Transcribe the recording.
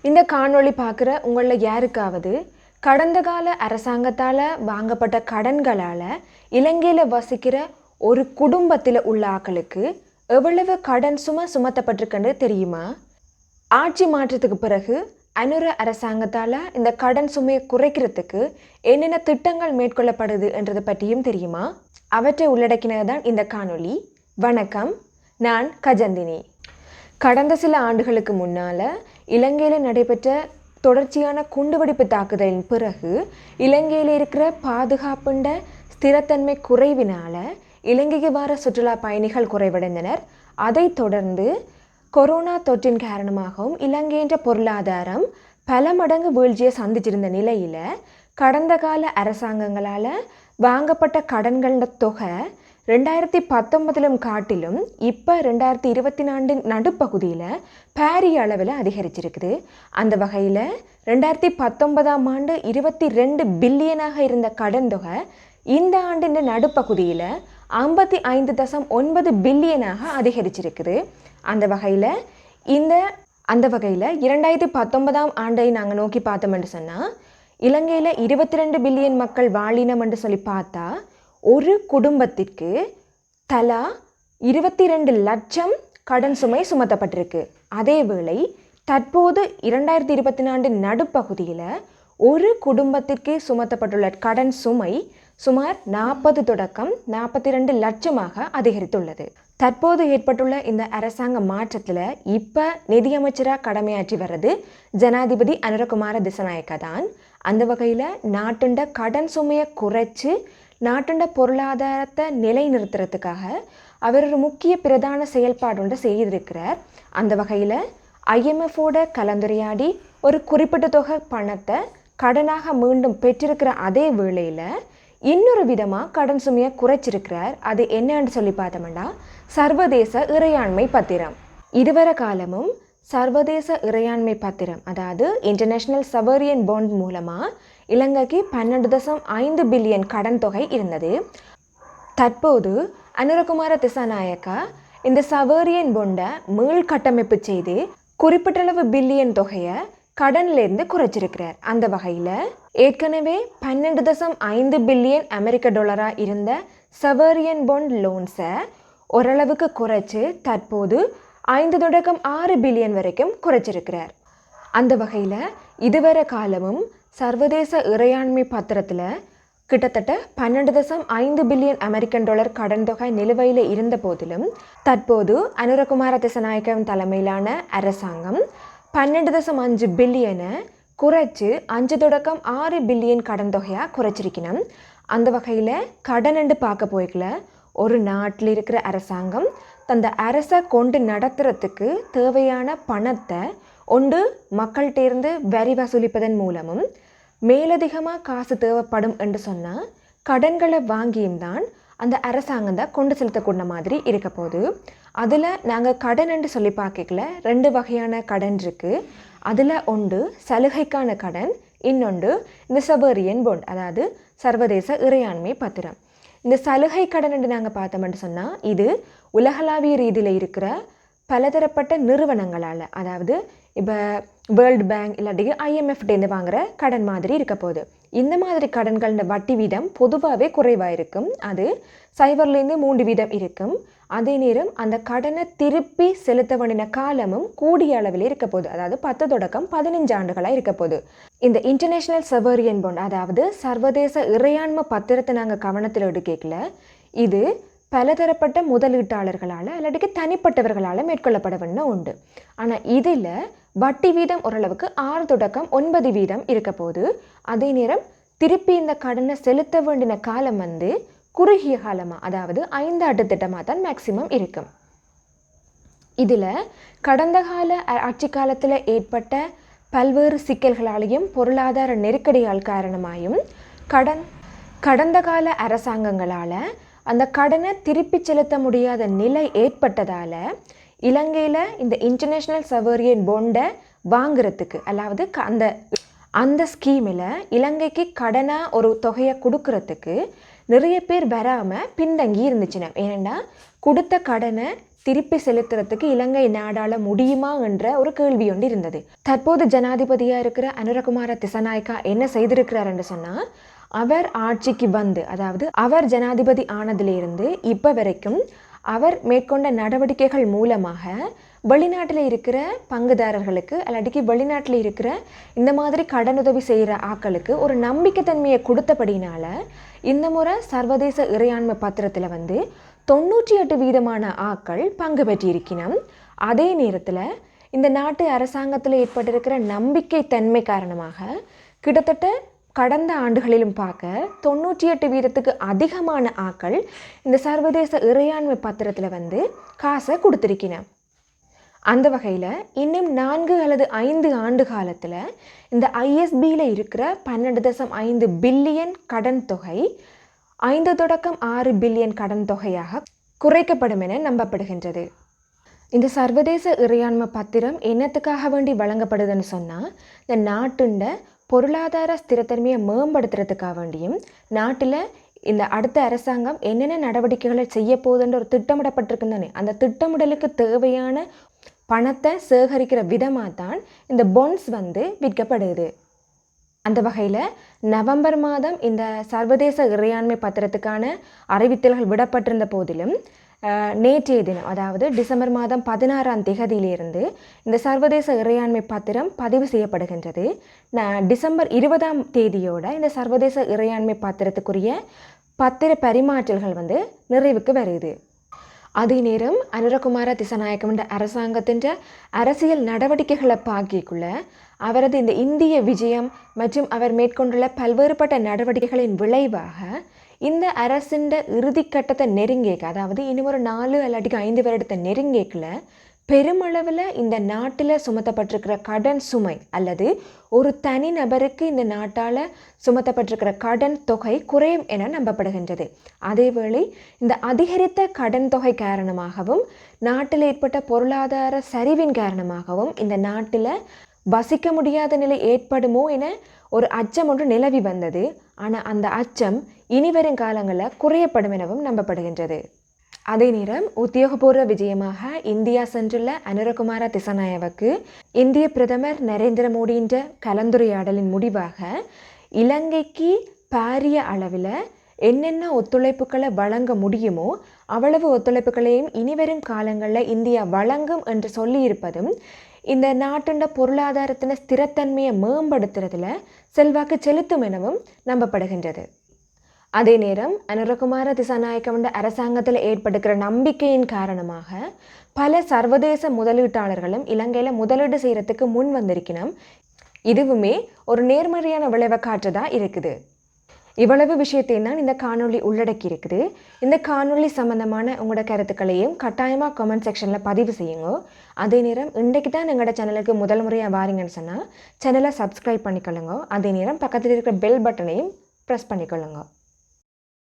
இந்த காணொளி பார்க்குற உங்களில் யாருக்காவது கடந்த கால அரசாங்கத்தால் வாங்கப்பட்ட கடன்களால் இலங்கையில் வசிக்கிற ஒரு குடும்பத்தில் உள்ள ஆக்களுக்கு எவ்வளவு கடன் சுமத்தப்பட்டிருக்குன்னு தெரியுமா? ஆட்சி மாற்றத்துக்கு பிறகு அனுர அரசாங்கத்தால் இந்த கடன் சுமையை குறைக்கிறதுக்கு என்னென்ன திட்டங்கள் மேற்கொள்ளப்படுது என்றதை பற்றியும் தெரியுமா? அவற்றை உள்ளடக்கினது தான் இந்த காணொளி. வணக்கம், நான் கஜந்தினி. கடந்த சில ஆண்டுகளுக்கு முன்னால் இலங்கையில் நடைபெற்ற தொடர்ச்சியான குண்டுவெடிப்பு தாக்குதலின் பிறகு இலங்கையில் இருக்கிற பாதுகாப்புண்ட ஸ்திரத்தன்மை குறைவினால் இலங்கைக்கு வர சுற்றுலா பயணிகள் குறைவடைந்தனர். அதைத் தொடர்ந்து கொரோனா தொற்றின் காரணமாகவும் இலங்கையின் பொருளாதாரம் பல மடங்கு வீழ்ச்சியை சந்திச்சிருந்த நிலையில் கடந்த கால அரசாங்கங்களால் வாங்கப்பட்ட கடன்கள தொகை 2019 காட்டிலும் இப்போ 2024 நடுப்பகுதியில் பாரிய அளவில் அதிகரிச்சிருக்குது. அந்த வகையில் 2019 22 பில்லியனாக இருந்த கடன் தொகை இந்த ஆண்டின் நடுப்பகுதியில் 55.9 பில்லியனாக அதிகரிச்சிருக்குது. அந்த வகையில் 2019 ஆண்டை நாங்கள் நோக்கி பார்த்தோம்னு சொன்னால் இலங்கையில் 22 பில்லியன் மக்கள் வாழினம் என்று சொல்லி பார்த்தா ஒரு குடும்பத்திற்கு தலா 22 லட்சம் கடன் சுமை சுமத்தப்பட்டிருக்கு. அதேவேளை தற்போது 2024 நடுப்பகுதியில் ஒரு குடும்பத்திற்கு சுமத்தப்பட்டுள்ள கடன் சுமை சுமார் 40 லட்சமாக அதிகரித்துள்ளது. தற்போது ஏற்பட்டுள்ள இந்த அரசாங்க மாற்றத்தில் இப்போ நிதியமைச்சராக கடமையாற்றி வர்றது ஜனாதிபதி அனுரகுமார திசாநாயக்க தான். அந்த வகையில் நாட்டுண்ட கடன் சுமையை குறைச்சி நாட்டுண்ட பொருளாதாரத்தை நிலைநிறுத்துறதுக்காக அவர் ஒரு முக்கிய பிரதான செயல்பாடு ஒன்று செய்திருக்கிறார். அந்த வகையில் IMFோட கலந்துரையாடி ஒரு குறிப்பிட்ட தொகை பணத்தை கடனாக மீண்டும் பெற்றிருக்கிற அதே வேளையில் இன்னொரு விதமாக கடன் சுமையை குறைச்சிருக்கிறார். அது என்னன்னு சொல்லி பார்த்தோம்னா சர்வதேச இறையாண்மை பத்திரம். இதுவரை காலமும் சர்வதேச இறையாண்மை பத்திரம், அதாவது இன்டர்நேஷ்னல் சவரியன் பாண்ட் மூலமாக இலங்கைக்கு 12.5 பில்லியன் கடன் தொகை இருந்தது. தற்போது அனுரகுமார திசாநாயக்கா இந்த சவரியன் பாண்டை மீள் கட்டமைப்பு செய்து குறிப்பிட்டளவு பில்லியன் தொகையை கடன்லேருந்து குறைச்சிருக்கிறார். அந்த வகையில் ஏற்கனவே 12.5 பில்லியன் அமெரிக்க டாலராக இருந்த சவரியன் பாண்ட் லோன்ஸை ஓரளவுக்கு குறைச்சி தற்போது 5.6 பில்லியன் வரைக்கும் குறைச்சிருக்கிறார். அந்த வகையில் இதுவரை காலமும் சர்வதேச இறையாண்மை பத்திரத்தில் கிட்டத்தட்ட 12.5 பில்லியன் அமெரிக்கன் டாலர் கடன் தொகை நிலுவையில் இருந்த போதிலும் தற்போது அனுரகுமார திசாநாயக்கவின் தலைமையிலான அரசாங்கம் 12.5 பில்லியனை குறைச்சி 5.6 பில்லியன் கடன் தொகையாக குறைச்சிருக்கணும். அந்த வகையில் கடன் என்று பார்க்க போய்க்கல ஒரு நாட்டில் இருக்கிற அரசாங்கம் தந்த அரசை கொண்டு நடத்துறதுக்கு தேவையான பணத்தை ஒன்று மக்கள்கிட்டேருந்து வரி வசூலிப்பதன் மூலமும் மேலதிகமாக காசு தேவைப்படும் என்று சொன்னால் கடன்களை வாங்கியும் தான் அந்த அரசாங்கம் தான் கொண்டு செலுத்தக்கூடிய மாதிரி இருக்க போகுது. அதில் நாங்கள் கடன் என்று சொல்லி பார்க்கல 2 வகையான கடன் இருக்குது. அதில் ஒன்று சலுகைக்கான கடன், இன்னொன்று இந்த சவரியன் பாண்ட், அதாவது சர்வதேச இறையாண்மை பத்திரம். இந்த சலுகை கடன் என்று நாங்கள் பார்த்தோம்னு சொன்னால் இது உலகளாவிய ரீதியில் இருக்கிற பலதரப்பட்ட நிறுவனங்களால், அதாவது இப்போ வேர்ல்டு பேங்க் இல்லாட்டி IMFடேருந்து வாங்குகிற கடன் மாதிரி இருக்க போகுது. இந்த மாதிரி கடன்களோட வட்டி வீதம் பொதுவாகவே குறைவாக இருக்கும். அது 0.3% இருக்கும். அதே நேரம் அந்த கடனை திருப்பி செலுத்த வேண்டிய காலமும் கூடிய அளவில் இருக்க போகுது. அதாவது 10 தொடக்கம் 15 ஆண்டுகளாக இருக்க போகுது. இந்த இன்டர்நேஷ்னல் சவரியன் பாண்ட், அதாவது சர்வதேச இறையாண்மை பத்திரத்தை நாங்கள் கவனத்தில் எடுக்கல. இது பலதரப்பட்ட முதலீட்டாளர்களால் இல்லாட்டிக்கு தனிப்பட்டவர்களால் மேற்கொள்ளப்பட வேண்டிய உண்டு. ஆனால் இதில் வட்டி வீதம் ஓரளவுக்கு 6 தொடக்கம் 9% இருக்க போகுது. அதே நேரம் திருப்பி இந்த கடனை செலுத்த வேண்டிய காலம் குறுகிய காலமாக, அதாவது 5 ஆண்டு திட்டமாக தான் மேக்சிமம் இருக்கும். இதில் கடந்த கால ஆட்சி காலத்தில் ஏற்பட்ட பல்வேறு சிக்கல்களாலையும் பொருளாதார நெருக்கடியால் காரணமாயும் கடந்த கால அரசாங்கங்களால் அந்த கடனை திருப்பி செலுத்த முடியாத நிலை ஏற்பட்டதால் இலங்கையில் இந்த இன்டர்நேஷ்னல் சவரியன் பாண்டை வாங்குறதுக்கு, அதாவது அந்த ஸ்கீமில் இலங்கைக்கு கடனாக ஒரு தொகையை கொடுக்கறதுக்கு நிறைய பேர் வராமல் பின்தங்கி இருந்துச்சுன்னா, ஏன்னா கொடுத்த கடனை திருப்பி செலுத்துறதுக்கு இலங்கை நாடாள முடியுமா என்ற ஒரு கேள்வி ஒன்று இருந்தது. தற்போது ஜனாதிபதியாக இருக்கிற அனுரகுமார திசாநாயக்கா என்ன செய்திருக்கிறார் என்று சொன்னால், அவர் ஆட்சிக்கு வந்து, அதாவது அவர் ஜனாதிபதி ஆனதிலிருந்து இப்போ வரைக்கும் அவர் மேற்கொண்ட நடவடிக்கைகள் மூலமாக வெளிநாட்டில் இருக்கிற பங்குதாரர்களுக்கு அல்லாட்டிக்கு வெளிநாட்டில் இருக்கிற இந்த மாதிரி கடனுதவி செய்கிற ஆக்களுக்கு ஒரு நம்பிக்கைத்தன்மையை கொடுத்தபடினால இந்த முறை சர்வதேச இறையாண்மை பத்திரத்தில் வந்து 98% ஆக்கள் பங்கு பெற்றிருக்கணும். அதே நேரத்தில் இந்த நாட்டு அரசாங்கத்தில் ஏற்பட்டிருக்கிற நம்பிக்கை தன்மை காரணமாக கிட்டத்தட்ட கடந்த ஆண்டுகளிலும் பார்க்க 98% அதிகமான ஆக்கள் இந்த சர்வதேச இறையாண்மை பத்திரத்தில் வந்து காசை கொடுத்துருக்கணும். அந்த வகையில் இன்னும் 4 அல்லது 5 ஆண்டு காலத்தில் இந்த ஐஎஸ்பியில் இருக்கிற 12.5 பில்லியன் கடன் தொகை 5-6 பில்லியன் கடன் தொகையாக குறைக்கப்படும் என நம்பப்படுகின்றது. இந்த சர்வதேச இறையாண்மை பத்திரம் என்னத்துக்காக வேண்டி வழங்கப்படுதுன்னு சொன்னால், இந்த நாட்டுண்ட பொருளாதார ஸ்திரத்தன்மையை மேம்படுத்துறதுக்காக வேண்டியும் நாட்டில் இந்த அடுத்த அரசாங்கம் என்னென்ன நடவடிக்கைகளை செய்ய போகுதுன்ற ஒரு திட்டமிடப்பட்டிருக்குன்னு அந்த திட்டமிடலுக்கு தேவையான பணத்தை சேகரிக்கிற விதமாக தான் இந்த பாண்ட்ஸ் வந்து விற்கப்படுது. அந்த வகையில் நவம்பர் மாதம் இந்த சர்வதேச இறையாண்மை பத்திரத்துக்கான அறிவித்தல்கள் விடப்பட்டிருந்த போதிலும் நேற்றைய தினம், அதாவது டிசம்பர் மாதம் 16ஆம் தேதியிலிருந்து இந்த சர்வதேச இறையாண்மை பத்திரம் பதிவு செய்யப்படுகின்றது. டிசம்பர் 20ஆம் தேதியோட இந்த சர்வதேச இறையாண்மை பத்திரத்துக்குரிய பத்திர பரிமாற்றல்கள் வந்து நிறைவுக்கு வருது. அதே நேரம் அனுரகுமார திசாநாயக்கம் என்ற அரசாங்கத்தின் அரசியல் நடவடிக்கைகளை பார்க்கக்குள்ள அவரது இந்த இந்திய விஜயம் மற்றும் அவர் மேற்கொண்டுள்ள பல்வேறுபட்ட நடவடிக்கைகளின் விளைவாக இந்த அரசின் இறுதிக்கட்டத்தை நெருங்கிக்க, அதாவது இன்னும் ஒரு 4 அல்லது 5 வருடத்தை நெருங்கிக்கல பெருமளவில் இந்த நாட்டில் சுமத்தப்பட்டிருக்கிற கடன் சுமை அல்லது ஒரு தனி நபருக்கு இந்த நாட்டால் சுமத்தப்பட்டிருக்கிற கடன் தொகை குறையும் என நம்பப்படுகின்றது. அதேவேளை இந்த அதிகரித்த கடன் தொகை காரணமாகவும் நாட்டில் ஏற்பட்ட பொருளாதார சரிவின் காரணமாகவும் இந்த நாட்டில் வசிக்க முடியாத நிலை ஏற்படுமோ என ஒரு அச்சம் ஒன்று நிலவி வந்தது. ஆனால் அந்த அச்சம் இனிவரும் காலங்களில் குறையப்படும் எனவும் நம்பப்படுகின்றது. அதே நேரம் உத்தியோகபூர்வ விஜயமாக இந்தியா சென்றுள்ள அனுரகுமார திசாநாயக்கவுக்கு இந்திய பிரதமர் நரேந்திர மோடியின் கலந்துரையாடலின் முடிவாக இலங்கைக்கு பாரிய அளவில் என்னென்ன ஒத்துழைப்புகளை வழங்க முடியுமோ அவ்வளவு ஒத்துழைப்புகளையும் இனிவரும் காலங்களில் இந்தியா வழங்கும் என்று சொல்லியிருப்பதும் இந்த நாட்டுண்ட பொருளாதாரத்தின ஸ்திரத்தன்மையை மேம்படுத்துறதுல செல்வாக்கு செலுத்தும் எனவும் நம்பப்படுகின்றது. அதே நேரம் அனுரகுமார திசாநாயக்க அரசாங்கத்தில் ஏற்படுகிற நம்பிக்கையின் காரணமாக பல சர்வதேச முதலீட்டாளர்களும் இலங்கையில் முதலீடு செய்கிறதுக்கு முன் வந்திருக்கணும். இதுவுமே ஒரு நேர்மறையான விளைவை காட்டுறதா இருக்குது. இவ்வளவு விஷயத்தையும் தான் இந்த காணொளி உள்ளடக்கி இருக்குது. இந்த காணொளி சம்பந்தமான உங்களோட கருத்துக்களையும் கட்டாயமாக கமெண்ட் செக்ஷனில் பதிவு செய்யுங்க. அதே நேரம் இன்றைக்கு தான் எங்களோட சேனலுக்கு முதல் முறையாக வாரீங்கன்னு சொன்னால் சேனலை சப்ஸ்கிரைப் பண்ணிக்கொள்ளுங்க. அதே நேரம் பக்கத்தில் இருக்கிற பெல் பட்டனையும் ப்ரெஸ் பண்ணிக்கொள்ளுங்க.